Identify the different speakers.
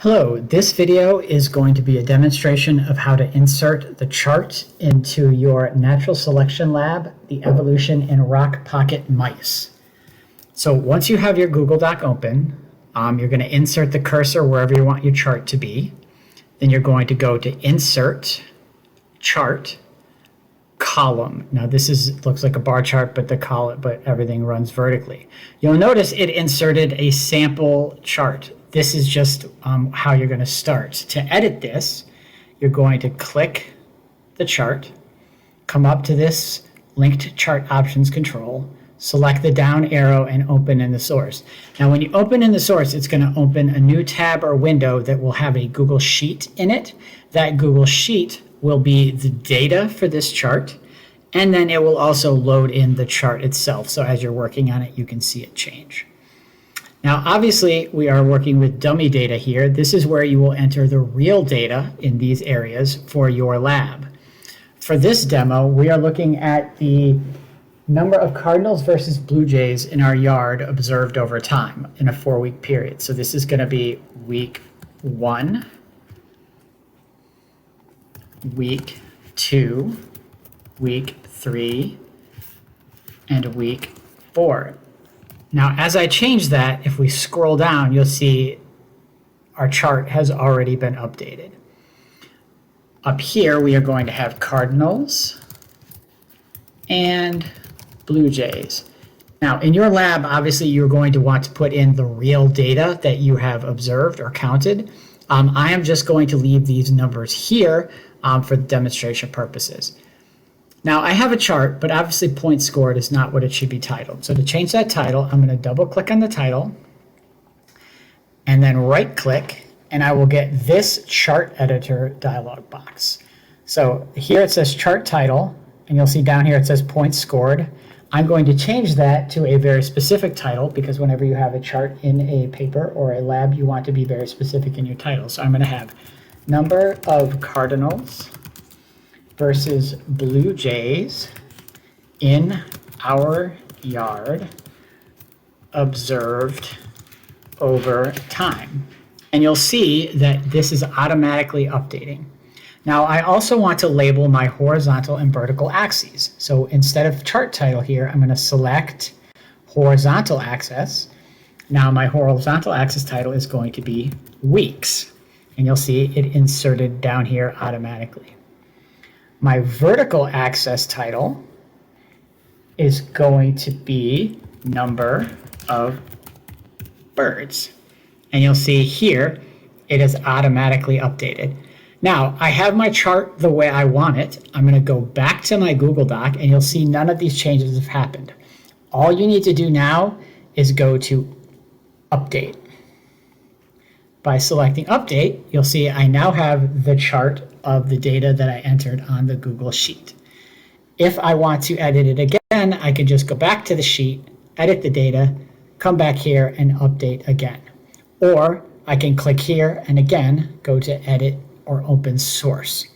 Speaker 1: Hello, this video is going to be a demonstration of how to insert the chart into your natural selection lab, the evolution in rock pocket mice. So once you have your Google Doc open, you're going to insert the cursor wherever you want your chart to be. Then you're going to go to Insert, Chart, Column. Now this looks like a bar chart, but everything runs vertically. You'll notice it inserted a sample chart. This is just how you're going to start. To edit this, you're going to click the chart, come up to this linked chart options control, select the down arrow and open in the source. Now when you open in the source, it's going to open a new tab or window that will have a Google Sheet in it. That Google Sheet will be the data for this chart, and then it will also load in the chart itself. So as you're working on it, you can see it change. Now, obviously, we are working with dummy data here. This is where you will enter the real data in these areas for your lab. For this demo, we are looking at the number of cardinals versus blue jays in our yard observed over time in a 4-week period. So this is going to be week 1, week 2, week 3, and week 4. Now, as I change that, if we scroll down, you'll see our chart has already been updated. Up here, we are going to have cardinals and blue jays. Now, in your lab, obviously, you're going to want to put in the real data that you have observed or counted. I am just going to leave these numbers here for demonstration purposes. Now, I have a chart, but obviously point scored is not what it should be titled. So to change that title, I'm going to double click on the title and then right click, and I will get this chart editor dialog box. So here it says chart title, and you'll see down here it says points scored. I'm going to change that to a very specific title because whenever you have a chart in a paper or a lab, you want to be very specific in your title. So I'm going to have number of cardinals versus blue jays in our yard observed over time. And you'll see that this is automatically updating. Now, I also want to label my horizontal and vertical axes. So instead of chart title here, I'm going to select horizontal axis. Now my horizontal axis title is going to be weeks. And you'll see it inserted down here automatically. My vertical axis title is going to be number of birds. And you'll see here, it is automatically updated. Now, I have my chart the way I want it. I'm going to go back to my Google Doc, and you'll see none of these changes have happened. All you need to do now is go to Update. By selecting Update, you'll see I now have the chart of the data that I entered on the Google Sheet. If I want to edit it again, I can just go back to the sheet, edit the data, come back here and update again. Or I can click here and again go to Edit or Open Source.